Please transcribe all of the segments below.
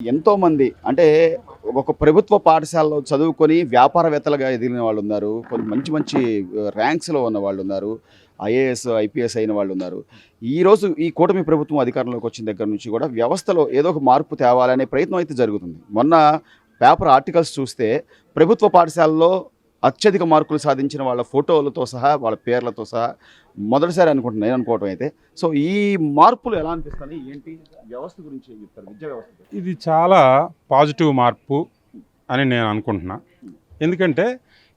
ఎంతోమంది అంటే ఒక ప్రభుత్వ పాఠశాలలో చదువుకొని వ్యాపారవేత్తలుగా ఎదిగిన వాళ్ళు ఉన్నారు. కొన్ని మంచి మంచి ర్యాంక్స్‌లో ఉన్న వాళ్ళు ఉన్నారు. ఐఏఎస్, ఐపీఎస్ అయిన వాళ్ళు ఉన్నారు. ఈరోజు ఈ కూటమి ప్రభుత్వం అధికారంలోకి వచ్చిన దగ్గర నుంచి కూడా వ్యవస్థలో ఏదో ఒక మార్పు తేవాలనే ప్రయత్నం అయితే జరుగుతుంది. మొన్న పేపర్ ఆర్టికల్స్ చూస్తే ప్రభుత్వ పాఠశాలలో అత్యధిక మార్కులు సాధించిన వాళ్ళ ఫోటోలతో సహా, వాళ్ళ పేర్లతో సహా మొదటిసారి అనుకుంటున్నాను నేను అనుకోవటం అయితే. సో ఈ మార్పులు ఎలా అనిపిస్తాయి? ఏంటి వ్యవస్థ గురించి ఏం చెప్తారు? విద్యా వ్యవస్థ గురించి? ఇది చాలా పాజిటివ్ మార్పు అని నేను అనుకుంటున్నా. ఎందుకంటే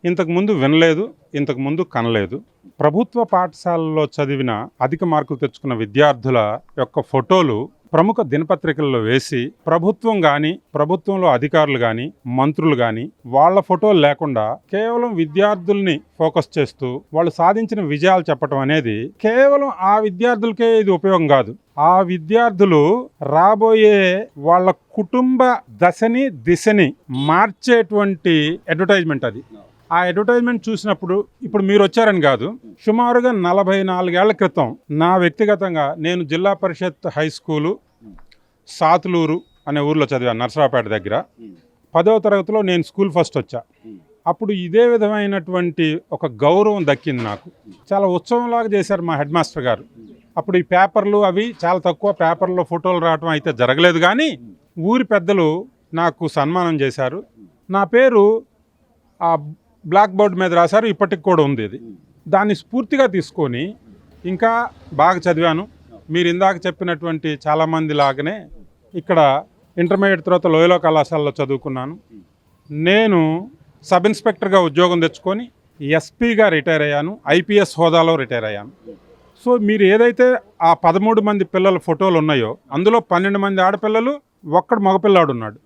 ఇంతకుముందు వినలేదు, ఇంతకుముందు కనలేదు. ప్రభుత్వ పాఠశాలలో చదివిన అధిక మార్కులు తెచ్చుకున్న విద్యార్థుల యొక్క ఫోటోలు ప్రముఖ దినపత్రికల్లో వేసి ప్రభుత్వం కానీ, ప్రభుత్వంలో అధికారులు కానీ, మంత్రులు కానీ వాళ్ళ ఫోటోలు లేకుండా కేవలం విద్యార్థుల్ని ఫోకస్ చేస్తూ వాళ్ళు సాధించిన విజయాలు చెప్పడం అనేది కేవలం ఆ విద్యార్థులకే ఇది ఉపయోగం కాదు. ఆ విద్యార్థులు రాబోయే వాళ్ళ కుటుంబ దశని, దిశని మార్చేటువంటి అడ్వర్టైజ్మెంట్ అది. ఆ అడ్వర్టైజ్మెంట్ చూసినప్పుడు ఇప్పుడు మీరు వచ్చారని కాదు, సుమారుగా 44 ఏళ్ల క్రితం నా వ్యక్తిగతంగా నేను జిల్లా పరిషత్ హై స్కూలు సాతులూరు అనే ఊర్లో చదివాను, నర్సరావుపేట దగ్గర. 10వ తరగతిలో నేను స్కూల్ ఫస్ట్ వచ్చా. అప్పుడు ఇదే విధమైనటువంటి ఒక గౌరవం దక్కింది నాకు. చాలా ఉత్సవంలాగా చేశారు మా హెడ్ మాస్టర్ గారు. అప్పుడు ఈ పేపర్లు అవి చాలా తక్కువ, పేపర్లో ఫోటోలు రావడం అయితే జరగలేదు. కానీ ఊరి పెద్దలు నాకు సన్మానం చేశారు. నా పేరు ఆ బ్లాక్ బోర్డ్ మీద రాశారు, ఇప్పటికి కూడా ఉంది ఇది. దాన్ని స్ఫూర్తిగా తీసుకొని ఇంకా బాగా చదివాను. మీరు ఇందాక చెప్పినటువంటి చాలామంది లాగానే ఇక్కడ ఇంటర్మీడియట్ తర్వాత లోయలో కళాశాలలో చదువుకున్నాను. నేను సబ్ ఇన్స్పెక్టర్గా ఉద్యోగం తెచ్చుకొని ఎస్పీగా రిటైర్ అయ్యాను, ఐపీఎస్ హోదాలో రిటైర్ అయ్యాను. సో మీరు ఏదైతే ఆ 13 మంది పిల్లల ఫోటోలు ఉన్నాయో అందులో 12 మంది ఆడపిల్లలు, ఒక్కడు మగపిల్లాడు ఉన్నాడు.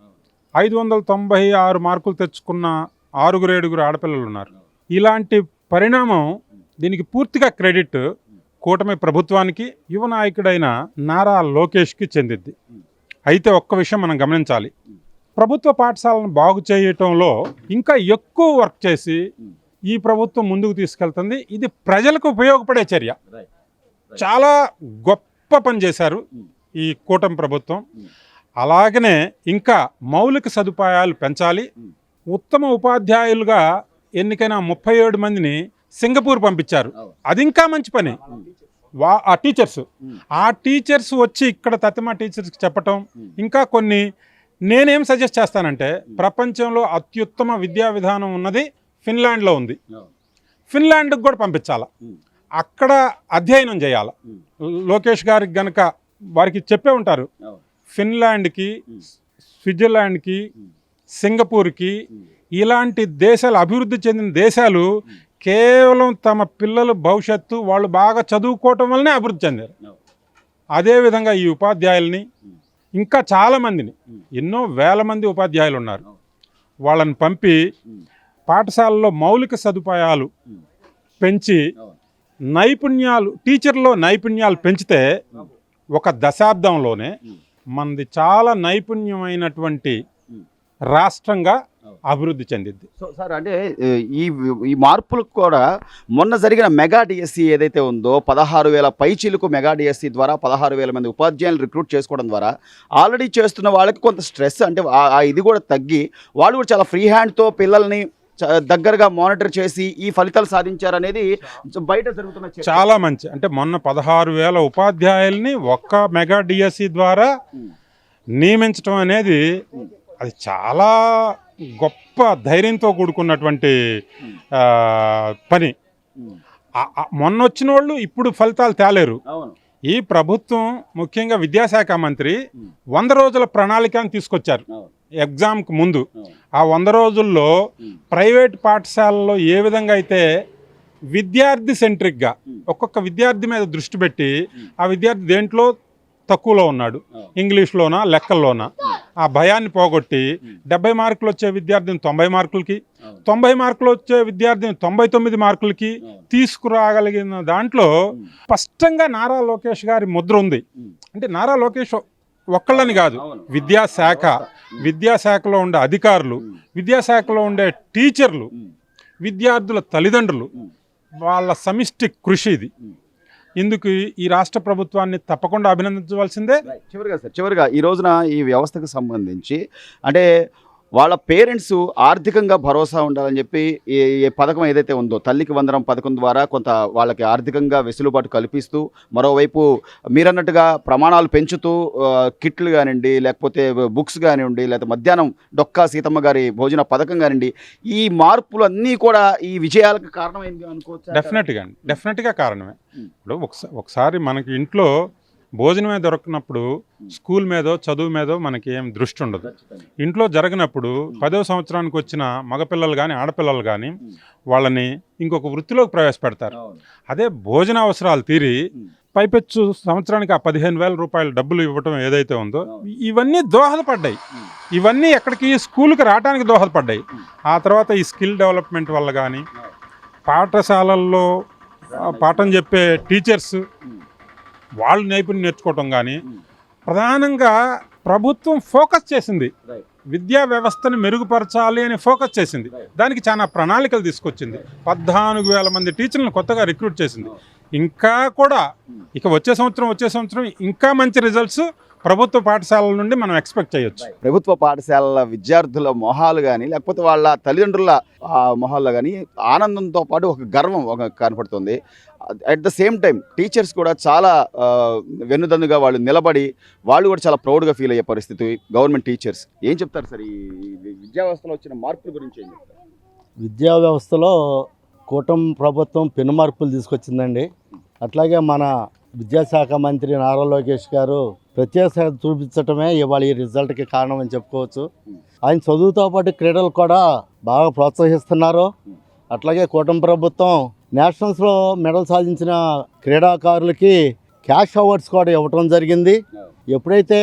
596 మార్కులు తెచ్చుకున్న 6 ఆడపిల్లలు ఉన్నారు. ఇలాంటి పరిణామం, దీనికి పూర్తిగా క్రెడిట్ కూటమి ప్రభుత్వానికి, యువ నాయకుడైన నారా లోకేష్కి చెందిద్ది. అయితే ఒక్క విషయం మనం గమనించాలి, ప్రభుత్వ పాఠశాలను బాగు చేయటంలో ఇంకా ఎక్కువ వర్క్ చేసి ఈ ప్రభుత్వం ముందుకు తీసుకెళ్తుంది. ఇది ప్రజలకు ఉపయోగపడే చర్య. చాలా గొప్ప పని చేశారు ఈ కూటమి ప్రభుత్వం. అలాగనే ఇంకా మౌలిక సదుపాయాలు పెంచాలి. ఉత్తమ ఉపాధ్యాయులుగా ఎన్నికైన 37 మందిని సింగపూర్ పంపించారు. అది ఇంకా మంచి పని. ఆ టీచర్స్ వచ్చి ఇక్కడ తతిమా టీచర్స్కి చెప్పటం. ఇంకా కొన్ని నేనేం సజెస్ట్ చేస్తానంటే, ప్రపంచంలో అత్యుత్తమ విద్యా విధానం ఉన్నది ఫిన్లాండ్లో ఉంది. ఫిన్లాండ్కి కూడా పంపించాలి, అక్కడ అధ్యయనం చేయాలి. లోకేష్ గారికి గనక వారికి చెప్పే ఉంటారు, ఫిన్లాండ్కి, స్విట్జర్లాండ్కి, సింగపూర్కి, ఇలాంటి దేశాలు, అభివృద్ధి చెందిన దేశాలు కేవలం తమ పిల్లల భవిష్యత్తు వాళ్ళు బాగా చదువుకోవటం వల్లనే అభివృద్ధి చెందారు. అదేవిధంగా ఈ ఉపాధ్యాయుల్ని ఇంకా చాలామందిని, ఎన్నో వేల మంది ఉపాధ్యాయులు ఉన్నారు, వాళ్ళని పంపి పాఠశాలలో మౌలిక సదుపాయాలు పెంచి నైపుణ్యాలు, టీచర్లో నైపుణ్యాలు పెంచితే ఒక దశాబ్దంలోనే మనది చాలా నైపుణ్యమైనటువంటి రాష్ట్రంగా అభివృద్ధి చెందింది. సో సార్, అంటే ఈ మార్పులకు కూడా మొన్న జరిగిన మెగా డిఎస్సి ఏదైతే ఉందో 16,000 పైచీలకు మెగా డిఎస్సి ద్వారా 16,000 మంది ఉపాధ్యాయులు రిక్రూట్ చేసుకోవడం ద్వారా ఆల్రెడీ చేస్తున్న వాళ్ళకి కొంత స్ట్రెస్, అంటే ఇది కూడా తగ్గి వాళ్ళు కూడా చాలా ఫ్రీ హ్యాండ్తో పిల్లల్ని దగ్గరగా మానిటర్ చేసి ఈ ఫలితాలు సాధించారనేది బయట జరుగుతున్న చాలా మంచి. అంటే మొన్న 16,000 ఉపాధ్యాయుల్ని ఒక్క మెగా డిఎస్సి ద్వారా నియమించడం అనేది అది చాలా గొప్ప ధైర్యంతో కూడుకున్నటువంటి పని. మొన్న వచ్చిన వాళ్ళు ఇప్పుడు ఫలితాలు తేలేరు. ఈ ప్రభుత్వం, ముఖ్యంగా విద్యాశాఖ మంత్రి 100 రోజుల ప్రణాళికను తీసుకొచ్చారు ఎగ్జామ్కి ముందు. ఆ 100 రోజుల్లో ప్రైవేట్ పాఠశాలలో ఏ విధంగా అయితే విద్యార్థి సెంట్రిక్గా ఒక్కొక్క విద్యార్థి మీద దృష్టి పెట్టి, ఆ విద్యార్థి దేంట్లో తక్కువలో ఉన్నాడు, ఇంగ్లీష్లోనా లెక్కల్లోనా, ఆ భయాన్ని పోగొట్టి 70 మార్కులు వచ్చే విద్యార్థిని 90 మార్కులకి, 90 మార్కులు వచ్చే విద్యార్థిని 99 మార్కులకి తీసుకురాగలిగిన దాంట్లో స్పష్టంగా నారా లోకేష్ గారి ముద్ర ఉంది. అంటే నారా లోకేష్ ఒక్కళ్ళని కాదు, విద్యాశాఖలో ఉండే అధికారులు, విద్యాశాఖలో ఉండే టీచర్లు, విద్యార్థుల తల్లిదండ్రులు, వాళ్ళ సమిష్టి కృషి ఇది. ఇందుకు ఈ రాష్ట్ర ప్రభుత్వాన్ని తప్పకుండా అభినందించవలసిందే. చివరిగా ఈ రోజున ఈ వ్యవస్థకు సంబంధించి అంటే వాళ్ళ పేరెంట్స్ ఆర్థికంగా భరోసా ఉండాలని చెప్పి ఈ పథకం ఏదైతే ఉందో తల్లికి వందనం పథకం ద్వారా కొంత వాళ్ళకి ఆర్థికంగా వెసులుబాటు కల్పిస్తూ, మరోవైపు మీరన్నట్టుగా ప్రమాణాలు పెంచుతూ కిట్లు కానివ్వండి, లేకపోతే బుక్స్ కానివ్వండి, లేకపోతే మధ్యాహ్నం డొక్కా సీతమ్మ గారి భోజన పథకం కానివ్వండి, ఈ మార్పులు అన్నీ కూడా ఈ విజయాలకు కారణమైంది అనుకోవచ్చు. డెఫినెట్గా కారణమే. ఇప్పుడు ఒకసారి మనకి ఇంట్లో భోజనమే దొరకనప్పుడు స్కూల్ మీదో చదువు మీదో మనకి ఏం దృష్టి ఉండదు. ఇంట్లో జరగనప్పుడు 10వ సంవత్సరానికి వచ్చిన మగపిల్లలు కానీ ఆడపిల్లలు కానీ వాళ్ళని ఇంకొక వృత్తిలోకి ప్రవేశపెడతారు. అదే భోజన అవసరాలు తీరి పైపెచ్చు సంవత్సరానికి ఆ 15,000 రూపాయల డబ్బులు ఇవ్వటం ఏదైతే ఉందో ఇవన్నీ దోహదపడ్డాయి. ఇవన్నీ ఎక్కడికి స్కూల్కి రావడానికి దోహదపడ్డాయి. ఆ తర్వాత ఈ స్కిల్ డెవలప్మెంట్ వల్ల కానీ పాఠశాలల్లో పాఠం చెప్పే టీచర్స్ వాళ్ళు నైపుణ్యం నేర్చుకోవటం కానీ ప్రధానంగా ప్రభుత్వం ఫోకస్ చేసింది. విద్యా వ్యవస్థను మెరుగుపరచాలి అని ఫోకస్ చేసింది. దానికి చాలా ప్రణాళికలు తీసుకొచ్చింది. 14,000 మంది టీచర్లను కొత్తగా రిక్రూట్ చేసింది. ఇంకా కూడా ఇక వచ్చే సంవత్సరం ఇంకా మంచి రిజల్ట్స్ ప్రభుత్వ పాఠశాలల నుండి మనం ఎక్స్పెక్ట్ చేయొచ్చు. ప్రభుత్వ పాఠశాలల విద్యార్థుల మొహాలు కానీ లేకపోతే వాళ్ళ తల్లిదండ్రుల మొహాల్లో కానీ ఆనందంతో పాటు ఒక గర్వం కనపడుతుంది. At the same time teachers కూడా చాలా వెన్నుదన్నుగా వాళ్ళు నిలబడి వాళ్ళు కూడా చాలా ప్రౌడ్గా ఫీల్ అయ్యే పరిస్థితి గవర్నమెంట్ టీచర్స్. ఏం చెప్తారు సార్ ఈ విద్యా వ్యవస్థలో వచ్చిన మార్పుల గురించి? ఏం చెప్తారు? విద్యా వ్యవస్థలో కూటమి ప్రభుత్వం పెను మార్పులు తీసుకొచ్చిందండి. అట్లాగే మన విద్యాశాఖ మంత్రి నారా లోకేష్ గారు ప్రత్యేక శ్రద్ధ చూపించటమే ఇవాళ ఈ రిజల్ట్కి కారణం అని చెప్పుకోవచ్చు. ఆయన చదువుతో పాటు క్రీడలు కూడా బాగా ప్రోత్సహిస్తున్నారు. అట్లాగే కూటమి ప్రభుత్వం నేషనల్స్లో మెడల్ సాధించిన క్రీడాకారులకి క్యాష్ అవార్డ్స్ కూడా ఇవ్వటం జరిగింది. ఎప్పుడైతే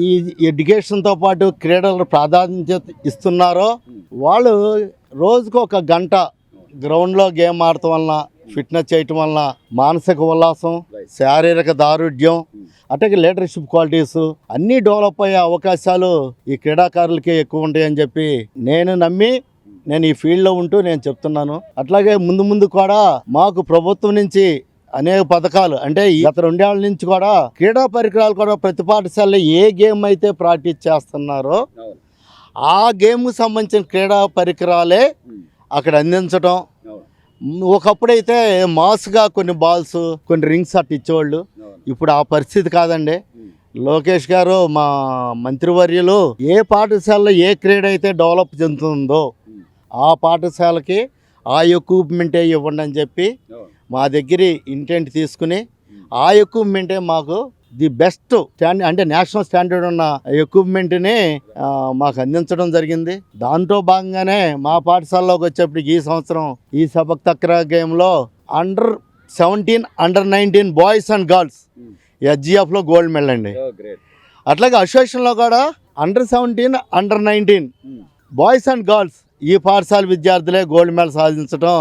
ఈ ఎడ్యుకేషన్తో పాటు క్రీడలకు ప్రాధాన్యత ఇస్తున్నారో వాళ్ళు రోజుకు 1 గంట గ్రౌండ్లో గేమ్ ఆడటం వలన, ఫిట్నెస్ చేయటం వలన మానసిక ఉల్లాసం, శారీరక దారుఢ్యం, అట్లాగే లీడర్షిప్ క్వాలిటీస్ అన్నీ డెవలప్ అయ్యే అవకాశాలు ఈ క్రీడాకారులకే ఎక్కువ ఉంటాయని చెప్పి నేను ఈ ఫీల్డ్లో ఉంటూ నేను చెప్తున్నాను. అట్లాగే ముందు కూడా మాకు ప్రభుత్వం నుంచి అనేక పథకాలు అంటే గత 2 ఏళ్ల నుంచి కూడా క్రీడా పరికరాలు కూడా ప్రతి పాఠశాలలో ఏ గేమ్ అయితే ప్రాక్టీస్ చేస్తున్నారో ఆ గేమ్కి సంబంధించిన క్రీడా పరికరాలే అక్కడ అందించడం. ఒకప్పుడైతే మాస్గా కొన్ని బాల్స్, కొన్ని రింగ్స్ అట్టు ఇచ్చేవాళ్ళు. ఇప్పుడు ఆ పరిస్థితి కాదండి. లోకేష్ గారు మా మంత్రివర్యులు ఏ పాఠశాలలో ఏ క్రీడ అయితే డెవలప్ చెందుతుందో ఆ పాఠశాలకి ఆ ఎక్విప్మెంటే ఇవ్వండి అని చెప్పి మా దగ్గర ఇంటెంట్ తీసుకుని ఆ ఎక్విప్మెంటే మాకు ది బెస్ట్ అంటే నేషనల్ స్టాండర్డ్ ఉన్న ఎక్విప్మెంట్ని మాకు అందించడం జరిగింది. దాంట్లో భాగంగానే మా పాఠశాలలోకి వచ్చేప్పటికి ఈ సంవత్సరం ఈ సబక్ తక్రా గేమ్లో Under-17, Under-19 boys and girls SGFలో గోల్డ్ మెడల్ అండి. అట్లాగే అసోసియేషన్లో కూడా Under-17, Under-19 boys and girls ఈ పాఠశాల విద్యార్థులే గోల్డ్ మెడల్ సాధించడం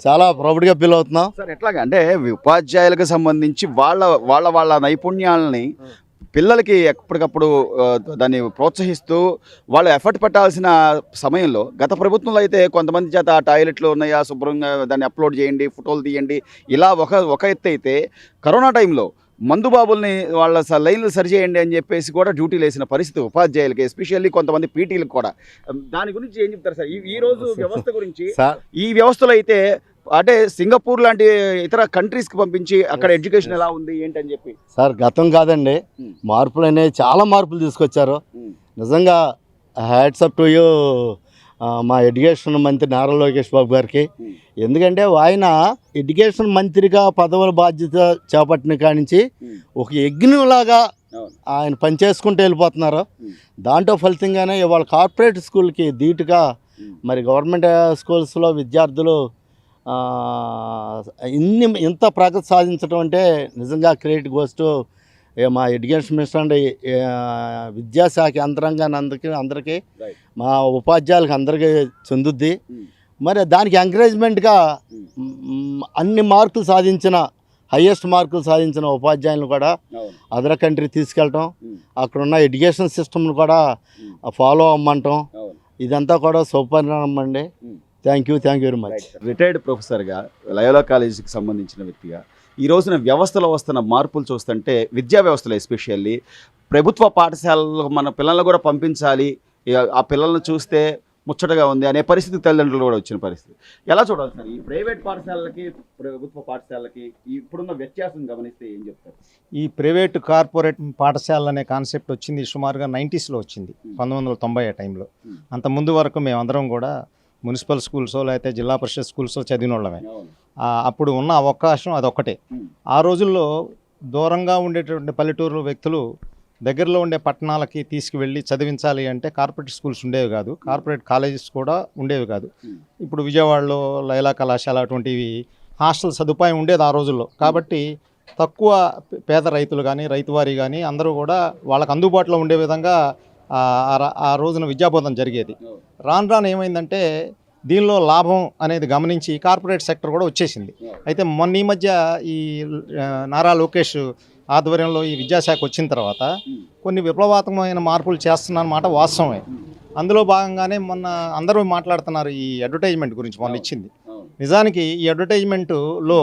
చాలా ప్రౌడ్గా ఫీల్ అవుతున్నాం సార్. ఎట్లాగా అంటే ఉపాధ్యాయులకు సంబంధించి వాళ్ళ నైపుణ్యాలని పిల్లలకి ఎప్పటికప్పుడు దాన్ని ప్రోత్సహిస్తూ వాళ్ళు ఎఫర్ట్ పెట్టాల్సిన సమయంలో గత ప్రభుత్వంలో అయితే కొంతమంది చేత టాయిలెట్లు ఉన్నాయా శుభ్రంగా దాన్ని అప్లోడ్ చేయండి, ఫోటోలు తీయండి, ఇలా ఒక ఎత్తు అయితే కరోనా టైంలో మందుబాబుల్ని వాళ్ళ లైన్లు సరిచేయండి అని చెప్పేసి కూడా డ్యూటీలు వేసిన పరిస్థితి ఉపాధ్యాయులకి, ఎస్పెషల్లీ కొంతమంది పీటీలకు కూడా. దాని గురించి ఏం చెప్తారు సార్ ఈ రోజు వ్యవస్థ గురించి? ఈ వ్యవస్థలో అయితే అంటే సింగపూర్ లాంటి ఇతర కంట్రీస్కి పంపించి అక్కడ ఎడ్యుకేషన్ ఎలా ఉంది ఏంటని చెప్పి సార్ గతం కాదండి, మార్పులు అనేవి చాలా మార్పులు తీసుకొచ్చారు. నిజంగా హ్యాట్స్ అప్ టు యూ మా ఎడ్యుకేషన్ మంత్రి నారా లోకేష్ బాబు గారికి. ఎందుకంటే ఆయన ఎడ్యుకేషన్ మంత్రిగా పదవుల బాధ్యత చేపట్టిన కాడి నుంచి ఒక యజ్ఞంలాగా ఆయన పనిచేసుకుంటూ వెళ్ళిపోతున్నారు. దాంట్లో ఫలితంగానే ఇవాళ కార్పొరేట్ స్కూల్కి ధీటుగా మరి గవర్నమెంట్ స్కూల్స్లో విద్యార్థులు ఇంత ప్రగతి సాధించడం అంటే నిజంగా క్రెడిట్ గోస్ టు మా ఎడ్యుకేషన్ మినిస్టర్ అండ్ విద్యాశాఖ యంత్రాంగాన్ని అందరికీ మా ఉపాధ్యాయులకు అందరికీ చెందుద్ది. మరి దానికి ఎంకరేజ్మెంట్గా అన్ని మార్కులు సాధించిన హయ్యెస్ట్ మార్కులు సాధించిన ఉపాధ్యాయులను కూడా అదర్ కంట్రీ తీసుకెళ్ళటం, అక్కడున్న ఎడ్యుకేషన్ సిస్టమ్ను కూడా ఫాలో అవ్వమంటాం, ఇదంతా కూడా సూపరిణామం అండి. Thank you very much. Retired ప్రొఫెసర్గా లయోలా కాలేజీకి సంబంధించిన వ్యక్తిగా ఈ రోజున వ్యవస్థలో వస్తున్న మార్పులు చూస్తుంటే విద్యా వ్యవస్థలో ఎస్పెషల్లీ ప్రభుత్వ పాఠశాలలో మన పిల్లల్ని కూడా పంపించాలి, ఆ పిల్లల్ని చూస్తే ముచ్చటగా ఉంది అనే పరిస్థితి తల్లిదండ్రులు కూడా వచ్చిన పరిస్థితి. ఎలా చూడాలి సార్ ఈ ప్రైవేట్ పాఠశాలలకి ప్రభుత్వ పాఠశాలలకి ఇప్పుడున్న వ్యత్యాసం గమనిస్తే ఏం చెప్తారు? ఈ ప్రైవేట్ కార్పొరేట్ పాఠశాలలు అనే కాన్సెప్ట్ వచ్చింది సుమారుగా 90sలో వచ్చింది, 1990 ఆ టైంలో. అంత ముందు వరకు మేమందరం కూడా మున్సిపల్ స్కూల్సో లేకపోతే జిల్లా పరిషత్ స్కూల్సో చదివిన వాళ్ళమే. అప్పుడు ఉన్న అవకాశం అదొక్కటే. ఆ రోజుల్లో దూరంగా ఉండేటువంటి పల్లెటూరు వ్యక్తులు దగ్గరలో ఉండే పట్టణాలకి తీసుకువెళ్ళి చదివించాలి అంటే కార్పొరేట్ స్కూల్స్ ఉండేవి కాదు, కార్పొరేట్ కాలేజెస్ కూడా ఉండేవి కాదు. ఇప్పుడు విజయవాడలో లైలా కళాశాల అటువంటివి హాస్టల్ సదుపాయం ఉండేది ఆ రోజుల్లో. కాబట్టి తక్కువ పేద రైతులు కానీ రైతువారీ కానీ అందరూ కూడా వాళ్ళకు అందుబాటులో ఉండే విధంగా ఆ రోజున విద్యాబోధన జరిగేది. రాను రాను ఏమైందంటే దీనిలో లాభం అనేది గమనించి కార్పొరేట్ సెక్టర్ కూడా వచ్చేసింది. అయితే మొన్న ఈ మధ్య ఈ నారా లోకేష్ ఆధ్వర్యంలో ఈ విద్యాశాఖ వచ్చిన తర్వాత కొన్ని విప్లవాత్మకమైన మార్పులు చేస్తున్నమాట వాస్తవమే. అందులో భాగంగానే మొన్న అందరూ మాట్లాడుతున్నారు ఈ అడ్వర్టైజ్మెంట్ గురించి మొన్న ఇచ్చింది. నిజానికి ఈ అడ్వర్టైజ్మెంట్లో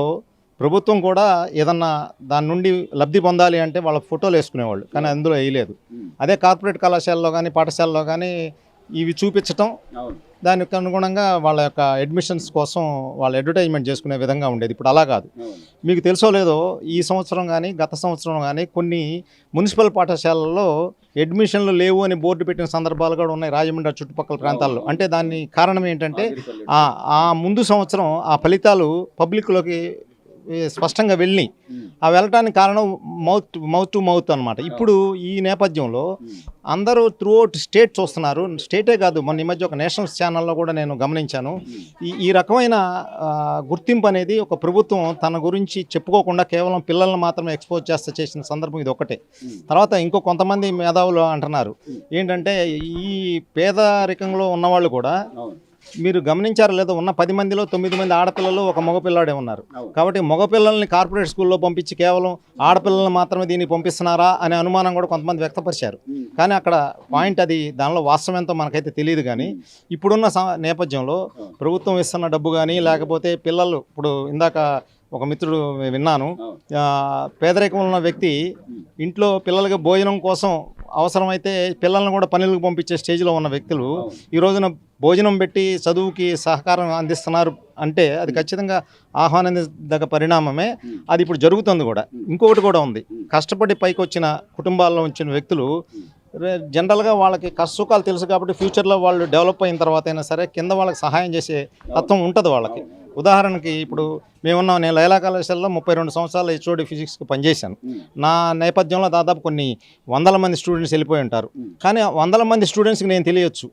ప్రభుత్వం కూడా ఏదన్నా దాని నుండి లబ్ధి పొందాలి అంటే వాళ్ళ ఫోటోలు వేసుకునేవాళ్ళు, కానీ అందులో వేయలేదు. అదే కార్పొరేట్ కళాశాలలో కానీ పాఠశాలలో కానీ ఇవి చూపించటం, దానికి అనుగుణంగా వాళ్ళ యొక్క అడ్మిషన్స్ కోసం వాళ్ళు అడ్వర్టైజ్మెంట్ చేసుకునే విధంగా ఉండేది. ఇప్పుడు అలా కాదు. మీకు తెలుసో లేదో ఈ సంవత్సరం కానీ గత సంవత్సరం కానీ కొన్ని మున్సిపల్ పాఠశాలల్లో అడ్మిషన్లు లేవు అని బోర్డు పెట్టిన సందర్భాలు కూడా ఉన్నాయి రాజమండ్రి చుట్టుపక్కల ప్రాంతాల్లో. అంటే దాని కారణం ఏంటంటే ఆ ముందు సంవత్సరం ఆ ఫలితాలు పబ్లిక్లోకి స్పష్టంగా వెళ్ళి ఆ వెళ్ళటానికి కారణం మౌత్ టు మౌత్ అనమాట. ఇప్పుడు ఈ నేపథ్యంలో అందరూ త్రూఅవుట్ స్టేట్ చూస్తున్నారు. స్టేటే కాదు, మొన్న ఈ మధ్య ఒక నేషనల్ ఛానల్లో కూడా నేను గమనించాను. ఈ రకమైన గుర్తింపు అనేది ఒక ప్రభుత్వం తన గురించి చెప్పుకోకుండా కేవలం పిల్లల్ని మాత్రమే ఎక్స్పోజ్ చేసిన సందర్భం ఇది ఒకటే. తర్వాత ఇంకో కొంతమంది మేధావులు అంటున్నారు ఏంటంటే ఈ పేదరికంలో ఉన్నవాళ్ళు కూడా మీరు గమనించారు లేదో ఉన్న 10 మందిలో 9 మంది ఆడపిల్లలు, ఒక మగపిల్లాడే ఉన్నారు. కాబట్టి మగపిల్లల్ని కార్పొరేట్ స్కూల్లో పంపించి కేవలం ఆడపిల్లల్ని మాత్రమే దీనికి పంపిస్తున్నారా అనే అనుమానం కూడా కొంతమంది వ్యక్తపరిచారు. కానీ అక్కడ పాయింట్ అది దానిలో వాస్తవం ఎంతో మనకైతే తెలియదు. కానీ ఇప్పుడున్న నేపథ్యంలో ప్రభుత్వం ఇస్తున్న డబ్బు కానీ లేకపోతే పిల్లలు, ఇప్పుడు ఇందాక ఒక మిత్రుడు విన్నాను, పేదరికం ఉన్న వ్యక్తి ఇంట్లో పిల్లలకి భోజనం కోసం అవసరమైతే పిల్లల్ని కూడా పనులకు పంపించే స్టేజ్లో ఉన్న వ్యక్తులు ఈ రోజున భోజనం పెట్టి చదువుకి సహకారం అందిస్తున్నారు అంటే అది ఖచ్చితంగా ఆహ్వానించదగ్గ పరిణామమే. అది ఇప్పుడు జరుగుతుంది కూడా. ఇంకొకటి కూడా ఉంది, కష్టపడి పైకి వచ్చిన కుటుంబాల్లో వచ్చిన వ్యక్తులు జనరల్గా వాళ్ళకి కష్టసుఖాలు తెలుసు కాబట్టి ఫ్యూచర్లో వాళ్ళు డెవలప్ అయిన తర్వాత అయినా సరే కింద వాళ్ళకి సహాయం చేసే తత్వం ఉంటుంది వాళ్ళకి. ఉదాహరణకి ఇప్పుడు నేను లైలా కళాశాలలో 32 సంవత్సరాలు హెచ్ఓడి ఫిజిక్స్కి పనిచేశాను. నా నేపథ్యంలో దాదాపు కొన్ని 100 మంది స్టూడెంట్స్ వెళ్ళిపోయి ఉంటారు. కానీ 100 మంది స్టూడెంట్స్కి నేను తెలియచ్చు,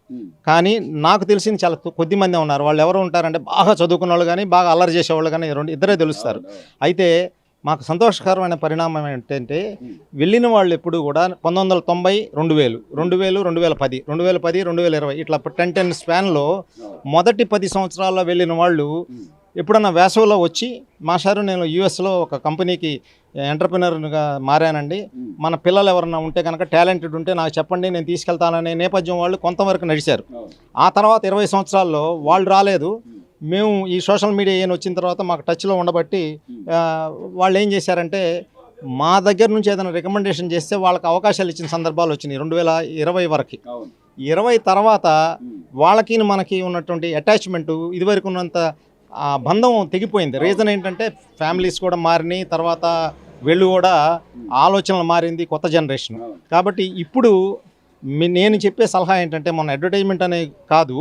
కానీ నాకు తెలిసింది చాలా కొద్ది మంది ఉన్నారు. వాళ్ళు ఎవరు ఉంటారంటే బాగా చదువుకున్న వాళ్ళు కానీ బాగా అల్లరి చేసేవాళ్ళు కానీ ఇద్దరే తెలుస్తారు. అయితే మాకు సంతోషకరమైన పరిణామం ఏంటంటే వెళ్ళిన వాళ్ళు ఎప్పుడు కూడా 1990, 2000, 2010, 2020 ఇట్లా 10 స్పాన్లో మొదటి 10 సంవత్సరాల్లో వెళ్ళిన వాళ్ళు ఎప్పుడన్నా వేసవిలో వచ్చి మాస్టారు నేను యూఎస్లో ఒక కంపెనీకి ఎంటర్ప్రినర్గా మారానండి, మన పిల్లలు ఎవరన్నా ఉంటే కనుక టాలెంటెడ్ ఉంటే నాకు చెప్పండి నేను తీసుకెళ్తాననే నేపథ్యం వాళ్ళు కొంతవరకు నడిచారు. ఆ తర్వాత 20 సంవత్సరాల్లో వాళ్ళు రాలేదు. మేము ఈ సోషల్ మీడియా ఏం వచ్చిన తర్వాత మాకు టచ్లో ఉండబట్టి వాళ్ళు ఏం చేశారంటే మా దగ్గర నుంచి ఏదైనా రికమెండేషన్ చేస్తే వాళ్ళకి అవకాశాలు ఇచ్చిన సందర్భాలు వచ్చినాయి 2020 వరకు. 20 తర్వాత వాళ్ళకి మనకి ఉన్నటువంటి అటాచ్మెంటు ఇదివరకు ఉన్నంత బంధం తెగిపోయింది. రీజన్ ఏంటంటే ఫ్యామిలీస్ కూడా మారినాయి, తర్వాత వీళ్ళు కూడా ఆలోచనలు మారింది, కొత్త జనరేషన్. కాబట్టి ఇప్పుడు నేను చెప్పే సలహా ఏంటంటే మొన్న అడ్వర్టైజ్మెంట్ అనే కాదు,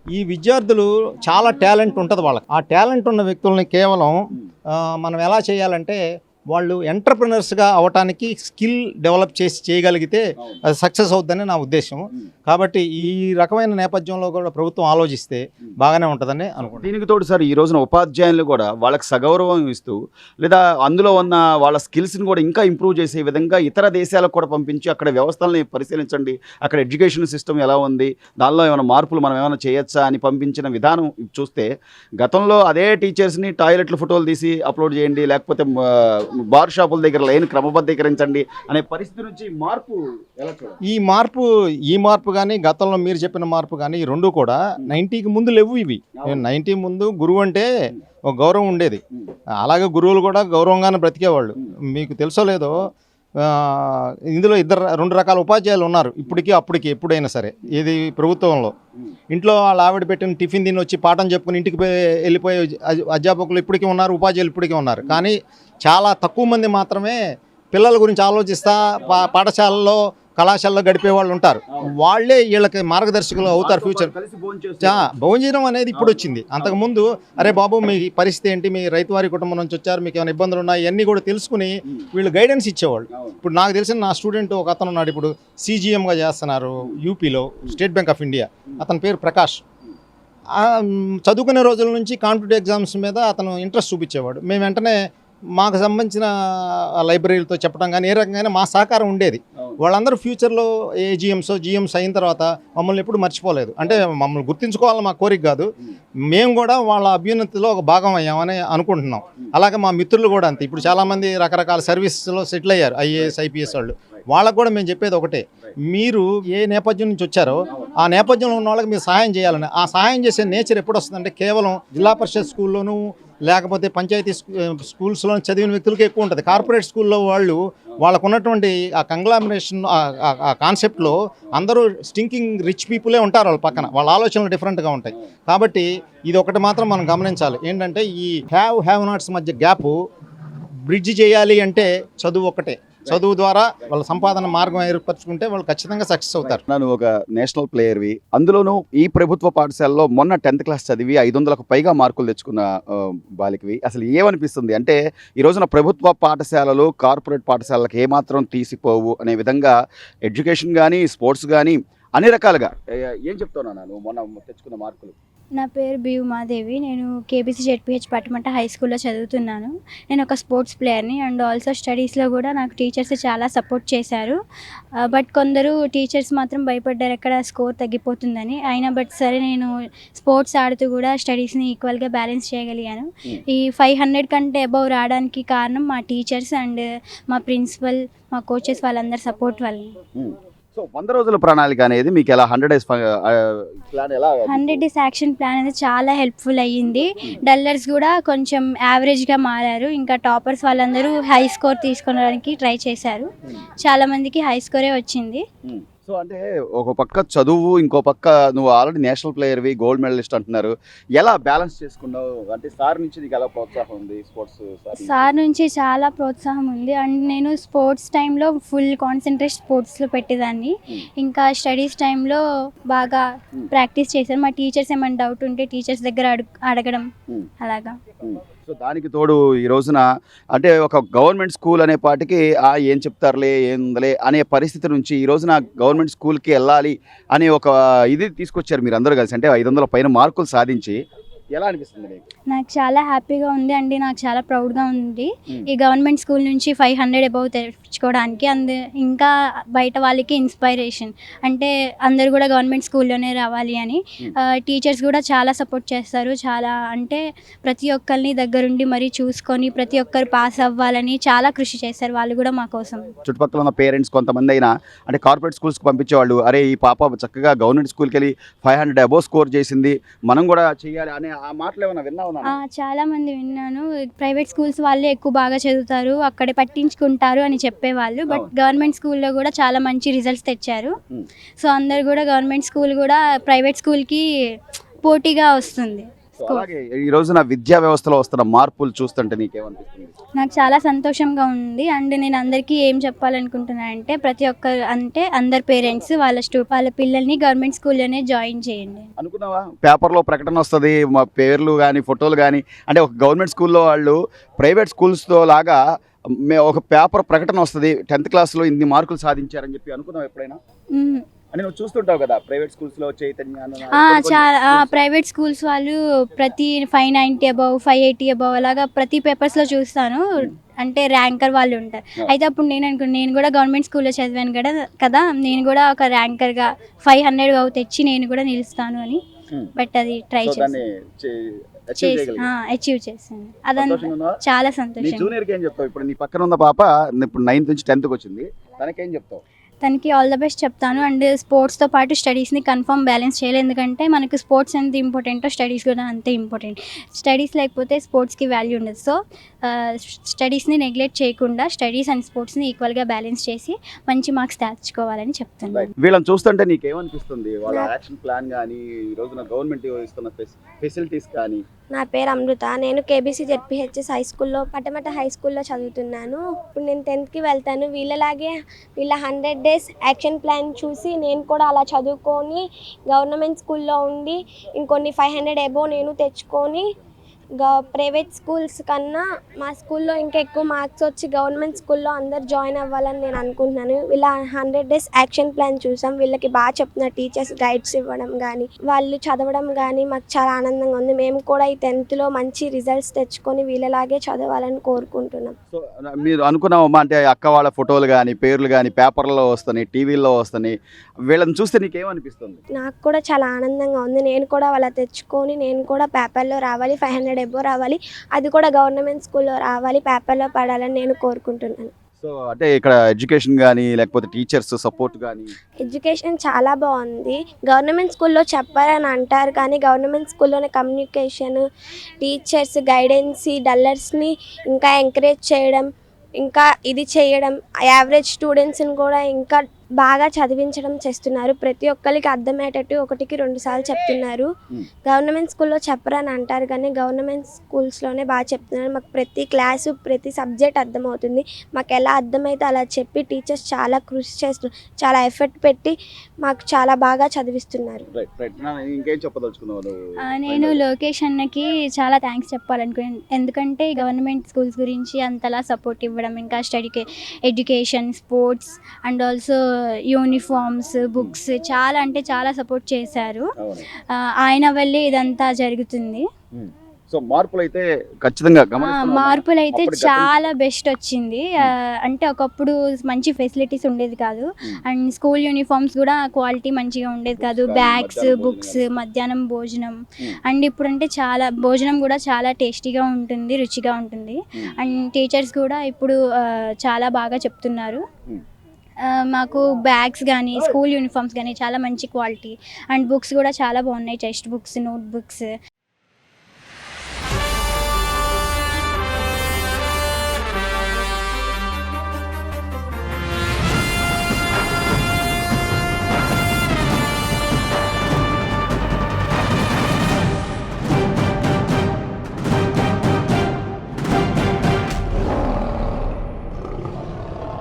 ఈ విద్యార్థులు చాలా టాలెంట్ ఉంటుంది వాళ్ళకి. ఆ టాలెంట్ ఉన్న వ్యక్తుల్ని కేవలం మనం ఎలా చేయాలంటే వాళ్ళు ఎంటర్ప్రినర్స్గా అవటానికి స్కిల్ డెవలప్ చేయగలిగితే అది సక్సెస్ అవుతుందని నా ఉద్దేశం. కాబట్టి ఈ రకమైన నేపథ్యంలో కూడా ప్రభుత్వం ఆలోచిస్తే బాగానే ఉంటుందని అనుకుంటున్నాను. దీనికి తోడు సార్ ఈ రోజున ఉపాధ్యాయులు కూడా వాళ్ళకి సగౌరవం ఇస్తూ లేదా అందులో ఉన్న వాళ్ళ స్కిల్స్ని కూడా ఇంకా ఇంప్రూవ్ చేసే విధంగా ఇతర దేశాలకు కూడా పంపించి అక్కడ వ్యవస్థల్ని పరిశీలించండి, అక్కడ ఎడ్యుకేషన్ సిస్టమ్ ఎలా ఉంది, దానిలో ఏమైనా మార్పులు మనం ఏమైనా చేయొచ్చా అని పంపించిన విధానం చూస్తే గతంలో అదే టీచర్స్ని టాయిలెట్లు ఫోటోలు తీసి అప్లోడ్ చేయండి, లేకపోతే బార్ షాపుల దగ్గర లైన్ క్రమబద్ధీకరించండి అనే పరిస్థితి నుంచి మార్పు ఎలా చూడాలి? ఈ మార్పు కానీ గతంలో మీరు చెప్పిన మార్పు కానీ ఈ రెండు కూడా 90కి ముందు లేవు ఇవి. 90 ముందు గురువు అంటే ఒక గౌరవం ఉండేది. అలాగే గురువులు కూడా గౌరవంగానే బ్రతికేవాళ్ళు. మీకు తెలుసో లేదో ఇందులో రెండు రకాల ఉపాధ్యాయులు ఉన్నారు ఇప్పటికీ అప్పటికి ఎప్పుడైనా సరే. ఇది ప్రభుత్వంలో ఇంట్లో వాళ్ళ ఆవిడ పెట్టిన టిఫిన్ తిని వచ్చి పాఠం చెప్పుకుని ఇంటికి వెళ్ళిపోయే అధ్యాపకులు ఇప్పటికీ ఉన్నారు, ఉపాధ్యాయులు ఇప్పటికీ ఉన్నారు. కానీ చాలా తక్కువ మంది మాత్రమే పిల్లల గురించి ఆలోచిస్తా పాఠశాలలో కళాశాలలో గడిపే వాళ్ళు ఉంటారు. వాళ్ళే వీళ్ళకి మార్గదర్శకులు అవుతారు ఫ్యూచర్. భోజనం అనేది ఇప్పుడు వచ్చింది. అంతకుముందు అరే బాబు మీ పరిస్థితి ఏంటి, మీ రైతువారి కుటుంబం నుంచి వచ్చారు, మీకు ఏమైనా ఇబ్బందులు ఉన్నాయి, ఇవన్నీ కూడా తెలుసుకుని వీళ్ళు గైడెన్స్ ఇచ్చేవాళ్ళు. ఇప్పుడు నాకు తెలిసిన నా స్టూడెంట్ ఒక అతను ఉన్నాడు, ఇప్పుడు CGMగా చేస్తున్నారు యూపీలో, స్టేట్ బ్యాంక్ ఆఫ్ ఇండియా. అతని పేరు ప్రకాష్. చదువుకునే రోజుల నుంచి కాంపిటేటివ్ ఎగ్జామ్స్ మీద అతను ఇంట్రెస్ట్ చూపించేవాడు. మేము వెంటనే మాకు సంబంధించిన లైబ్రరీలతో చెప్పడం కానీ ఏ రకంగా మా సహకారం ఉండేది. వాళ్ళందరూ ఫ్యూచర్లో GMs అయిన తర్వాత మమ్మల్ని ఎప్పుడు మర్చిపోలేదు. అంటే మమ్మల్ని గుర్తించుకోవాలని మా కోరిక కాదు, మేము కూడా వాళ్ళ అభ్యున్నతిలో ఒక భాగం అయ్యామని అనుకుంటున్నాం. అలాగే మా మిత్రులు కూడా అంతే. ఇప్పుడు చాలామంది రకరకాల సర్వీస్లో సెటిల్ అయ్యారు, IAS IPS వాళ్ళు. వాళ్ళకు కూడా మేము చెప్పేది ఒకటే, మీరు ఏ నేపథ్యం నుంచి వచ్చారో ఆ నేపథ్యంలో ఉన్న వాళ్ళకి మీరు సహాయం చేయాలని. ఆ సహాయం చేసే నేచర్ ఎప్పుడు వస్తుందంటే కేవలం జిల్లా పరిషత్ స్కూల్లోనూ లేకపోతే పంచాయతీ స్కూల్స్లో చదివిన వ్యక్తులకి ఎక్కువ ఉంటుంది. కార్పొరేట్ స్కూల్లో వాళ్ళకు ఉన్నటువంటి ఆ కంగ్లామినేషన్ ఆ కాన్సెప్ట్లో అందరూ స్టింకింగ్ రిచ్ పీపులే ఉంటారు వాళ్ళ పక్కన. వాళ్ళ ఆలోచనలు డిఫరెంట్గా ఉంటాయి. కాబట్టి ఇది ఒకటి మాత్రం మనం గమనించాలి, ఏంటంటే ఈ హ్యావ్ నాట్స్ మధ్య గ్యాప్ బ్రిడ్జ్ చేయాలి అంటే చదువు ఒకటే. చదువు ద్వారా వాళ్ళ సంపాదన మార్గం ఏర్పరచుకుంటే వాళ్ళు ఖచ్చితంగా సక్సెస్ అవుతారు. నన్ను ఒక నేషనల్ ప్లేయర్వి, అందులోనూ ఈ ప్రభుత్వ పాఠశాలలో మొన్న 10th క్లాస్ చదివి 500కు పైగా మార్కులు తెచ్చుకున్న బాలికవి. అసలు ఏమనిపిస్తుంది అంటే ఈ రోజున ప్రభుత్వ పాఠశాలలు కార్పొరేట్ పాఠశాలలకు ఏమాత్రం తీసిపోవు అనే విధంగా ఎడ్యుకేషన్ కానీ స్పోర్ట్స్ కానీ అన్ని రకాలుగా ఏం చెప్తున్నాను నువ్వు మొన్న తెచ్చుకున్న మార్కులు? నా పేరు బి ఉమాదేవి. నేను KBC ZPH పట్టుమంట హై స్కూల్లో చదువుతున్నాను. నేను ఒక స్పోర్ట్స్ ప్లేయర్ని అండ్ ఆల్సో స్టడీస్లో కూడా నాకు టీచర్స్ చాలా సపోర్ట్ చేశారు. బట్ కొందరు టీచర్స్ మాత్రం భయపడ్డారు ఎక్కడ స్కోర్ తగ్గిపోతుందని. అయినా బట్ సరే నేను స్పోర్ట్స్ ఆడుతూ కూడా స్టడీస్ని ఈక్వల్గా బ్యాలెన్స్ చేయగలిగాను. ఈ 500 కంటే అబౌవ్ రావడానికి కారణం మా టీచర్స్ అండ్ మా ప్రిన్సిపల్, మా కోచెస్ వాళ్ళందరి సపోర్ట్ వల్ల. సో 100 రోజుల ప్రణాళిక అనేది మీకు ఎలా 100 డేస్ ప్లాన్ ఎలా 100 డేస్ యాక్షన్ ప్లాన్ అనేది చాలా హెల్ప్ఫుల్ అయ్యింది. డల్లర్స్ కూడా కొంచెం యావరేజ్గా మారారు. ఇంకా టాపర్స్ వాళ్ళందరూ హై స్కోర్ తీసుకోవడానికి ట్రై చేశారు. చాలామందికి హై స్కోరే వచ్చింది. సో అంటే ఒక పక్క చదువు, ఇంకో పక్క నువ్వు ఆల్రెడీ నేషనల్ ప్లేయర్వి, గోల్డ్ మెడలిస్ట్ అంటున్నారు. ఎలా బ్యాలెన్స్ చేసుకున్నావు? అంటే సార్ నుంచి నీకు ఎలా ప్రోత్సాహం ఉంది? స్పోర్ట్స్ సార్ నుంచి చాలా ప్రోత్సాహం ఉంది. అండ్ నేను స్పోర్ట్స్ టైంలో ఫుల్ కాన్సన్ట్రేట్ స్పోర్ట్స్లో పెట్టేదాన్ని. ఇంకా స్టడీస్ టైంలో బాగా ప్రాక్టీస్ చేశాను. మా టీచర్స్ ఏమైనా డౌట్ ఉంటే టీచర్స్ దగ్గర అడగడం అలాగా. సో దానికి తోడు ఈ రోజున అంటే ఒక గవర్నమెంట్ స్కూల్ అనే పాటికి ఏం చెప్తారులే ఏందలే అనే పరిస్థితి నుంచి ఈ రోజున గవర్నమెంట్ స్కూల్కి వెళ్ళాలి అనే ఒక ఇది తీసుకొచ్చారు మీరు అందరూ కలిసి. అంటే 500 పైన మార్కులు సాధించి ఎలా అనిపిస్తుంది నీకు? నాకు చాలా హ్యాపీగా ఉంది అండి. నాకు చాలా ప్రౌడ్గా ఉంది ఈ గవర్నమెంట్ స్కూల్ నుంచి 500 అబౌవ్ తెచ్చుకోవడానికి. ఇంకా బయట వాళ్ళకి ఇన్స్పైరేషన్, అంటే అందరూ కూడా గవర్నమెంట్ స్కూల్లోనే రావాలి అని. టీచర్స్ కూడా చాలా సపోర్ట్ చేస్తారు. చాలా అంటే ప్రతి ఒక్కరిని దగ్గరుండి మరీ చూసుకొని ప్రతి ఒక్కరు పాస్ అవ్వాలని చాలా కృషి చేస్తారు వాళ్ళు కూడా మా కోసం. చుట్టుపక్కల ఉన్న పేరెంట్స్ కొంతమంది అయినా అంటే కార్పొరేట్ స్కూల్స్కి పంపించేవాళ్ళు, అరే ఈ పాప చక్కగా గవర్నమెంట్ స్కూల్కి వెళ్ళి 500 అబోవ్ స్కోర్ చేసింది, మనం కూడా చేయాలి అనే ఆ మాటలు ఏమైనా విన్నావు? చాలా మంది విన్నాను. ప్రైవేట్ స్కూల్స్ వాళ్ళే ఎక్కువ బాగా చదువుతారు, అక్కడే పట్టించుకుంటారు అని చెప్పేవాళ్ళు. బట్ గవర్నమెంట్ స్కూల్లో కూడా చాలా మంచి రిజల్ట్స్ తెచ్చారు. సో అందరు కూడా గవర్నమెంట్ స్కూల్ కూడా ప్రైవేట్ స్కూల్కి పోటీగా వస్తుంది. అలాగే ఈ రోజున విద్యా వ్యవస్థలో వస్తున్న మార్పులు చూస్తుంటే నీకేమనిపిస్తుంది? నాకు చాలా సంతోషంగా ఉంది. అండ్ నేను అందరికీ ఏం చెప్పాలనుకుంటున్నానంటే ప్రతి ఒక్కరు అంటే అందరు పేరెంట్స్ వాళ్ళ పిల్లల్ని గవర్నమెంట్ స్కూల్లోనే జాయిన్ చేయండి. అనుకున్నావా పేపర్లో ప్రకటన వస్తుంది, మా పేర్లు కానీ ఫోటోలు కానీ, అంటే ఒక గవర్నమెంట్ స్కూల్లో వాళ్ళు ప్రైవేట్ స్కూల్స్తో లాగా ఒక పేపర్ ప్రకటన వస్తుంది 10th క్లాస్లో ఇన్ని మార్కులు సాధించారని చెప్పి అనుకున్నావు ఎప్పుడైనా? అని నువ్వు చూస్తుంటావు కదా ప్రైవేట్ స్కూల్స్లో చాలా ప్రైవేట్ స్కూల్స్ వాళ్ళు ప్రతి 590 అబౌవ్ 580 అబౌవ్ అలాగా ప్రతి పేపర్స్లో చూస్తాను. అంటే ర్యాంకర్ వాళ్ళు ఉంటారు. అయితే అప్పుడు నేను కూడా గవర్నమెంట్ స్కూల్లో చదివాను కదా నేను కూడా ఒక ర్యాంకర్గా 500 తెచ్చి నేను కూడా నిలుస్తాను అని. బట్ అది ట్రై చేస్తాను. Achieve చేయగలిగావు. అచీవ్ చేశాను. అదంతా సంతోషంగా ఉన్నావా? చాలా నీ సంతోషంగా. జూనియర్కి ఏం చెప్తావు? ఇప్పుడు నీ పక్కన ఉన్న పాప ఇప్పుడు 9th నుంచి 10th వచ్చింది, తనకేం చెప్తావు? తనకి ఆల్ ద బెస్ట్ చెప్తాను. అండ్ స్పోర్ట్స్తో పాటు స్టడీస్ని కన్ఫర్మ్ బ్యాలెన్స్ చేయాలి. ఎందుకంటే మనకు స్పోర్ట్స్ ఎంత ఇంపార్టెంటో స్టడీస్ కూడా అంతే ఇంపార్టెంట్. స్టడీస్ లేకపోతే స్పోర్ట్స్కి వాల్యూ ఉండదు. సో స్టడీస్ని నెగ్లెక్ట్ చేయకుండా స్టడీస్ అండ్ స్పోర్ట్స్ని ఈక్వల్గా బ్యాలెన్స్ చేసి మంచి మార్క్స్ తెచ్చుకోవాలని చెప్తున్నాను. వీళ్ళని చూస్తుంటే నీకేమనిపిస్తుంది? వాళ్ళ యాక్షన్ ప్లాన్ కానీ ఈ రోజున గవర్నమెంట్ ఇస్తున్న ఫెసిలిటీస్ కానీ? నా పేరు అమృత. నేను కేబీసీ జెడ్పీహెచ్ఎస్ హై స్కూల్లో పటమట హై స్కూల్లో చదువుతున్నాను. ఇప్పుడు నేను 10th వెళ్తాను. వీళ్ళ 100 days యాక్షన్ ప్లాన్ చూసి నేను కూడా అలా చదువుకొని గవర్నమెంట్ స్కూల్లో ఉండి ఇంకొన్ని 500 అబోవ్ నేను తెచ్చుకొని ప్రైవేట్ స్కూల్స్ కన్నా మా స్కూల్లో ఇంకా ఎక్కువ మార్క్స్ వచ్చి గవర్నమెంట్ స్కూల్లో అందరు జాయిన్ అవ్వాలని నేను అనుకుంటున్నాను. వీళ్ళ 100 days యాక్షన్ ప్లాన్ చూసాం. వీళ్ళకి బాగా చెప్తున్నారు టీచర్స్, గైడ్స్ ఇవ్వడం కానీ వాళ్ళు చదవడం కానీ మాకు చాలా ఆనందంగా ఉంది. మేము కూడా ఈ 10th మంచి రిజల్ట్స్ తెచ్చుకొని వీళ్ళలాగే చదవాలని కోరుకుంటున్నాం. సో మీరు అనుకున్నామమ్మా, అంటే అక్క వాళ్ళ ఫోటోలు కానీ పేర్లు కానీ పేపర్లో వస్తున్నాయి, టీవీల్లో వస్తున్నాయి, వీళ్ళని చూస్తే నీకేమనిపిస్తుంది? నాకు కూడా చాలా ఆనందంగా ఉంది. నేను కూడా వాళ్ళ తెచ్చుకొని నేను కూడా పేపర్లో రావాలి, 500 అబోవ్ రావాలి, అది కూడా గవర్నమెంట్ స్కూల్లో రావాలి, పేపర్లో పడాలని నేను కోరుకుంటున్నాను. సో అంటే ఇక్కడ ఎడ్యుకేషన్ కానీ లేకపోతే టీచర్స్ సపోర్ట్ కానీ? ఎడ్యుకేషన్ చాలా బాగుంది. గవర్నమెంట్ స్కూల్లో చెప్పారని అంటారు కానీ గవర్నమెంట్ స్కూల్లోనే కమ్యూనికేషన్, టీచర్స్ గైడెన్స్, డల్లర్స్ని ఇంకా ఎంకరేజ్ చేయడం, ఇంకా ఇది చేయడం, యావరేజ్ స్టూడెంట్స్ని కూడా ఇంకా బాగా చదివించడం చేస్తున్నారు. ప్రతి ఒక్కరికి అర్థమయ్యేటట్టు 1కి 2 సార్లు చెప్తున్నారు. గవర్నమెంట్ స్కూల్లో చెప్పరని అంటారు కానీ గవర్నమెంట్ స్కూల్స్లోనే బాగా చెప్తున్నారు. మాకు ప్రతి క్లాసు ప్రతి సబ్జెక్ట్ అర్థమవుతుంది. మాకు ఎలా అర్థమైతే అలా చెప్పి టీచర్స్ చాలా కృషి చేస్తున్నారు, చాలా ఎఫర్ట్ పెట్టి మాకు చాలా బాగా చదివిస్తున్నారు. ఇంకేం చెప్పదలుచుకున్నావు? నేను లోకేష్ అన్నకి చాలా థ్యాంక్స్ చెప్పాలనుకున్నాను. ఎందుకంటే గవర్నమెంట్ స్కూల్స్ గురించి అంతలా సపోర్ట్ ఇవ్వడం, ఇంకా స్టడీకి education, sports and also uniforms, books చాలా అంటే చాలా సపోర్ట్ చేశారు. ఆయన వల్లే ఇదంతా జరుగుతుంది. సో మార్పులు అయితే ఖచ్చితంగా మార్పులు అయితే చాలా బెస్ట్ వచ్చింది. అంటే ఒకప్పుడు మంచి ఫెసిలిటీస్ ఉండేది కాదు. అండ్ స్కూల్ యూనిఫామ్స్ కూడా క్వాలిటీ మంచిగా ఉండేది కాదు. బ్యాగ్స్, బుక్స్, మధ్యాహ్నం భోజనం, అండ్ ఇప్పుడు అంటే చాలా భోజనం కూడా చాలా టేస్టీగా ఉంటుంది, రుచిగా ఉంటుంది. అండ్ టీచర్స్ కూడా ఇప్పుడు చాలా బాగా చెప్తున్నారు. మాకు బ్యాగ్స్ కానీ స్కూల్ యూనిఫామ్స్ కానీ చాలా మంచి క్వాలిటీ, అండ్ బుక్స్ కూడా చాలా బాగున్నాయి. Text books, note books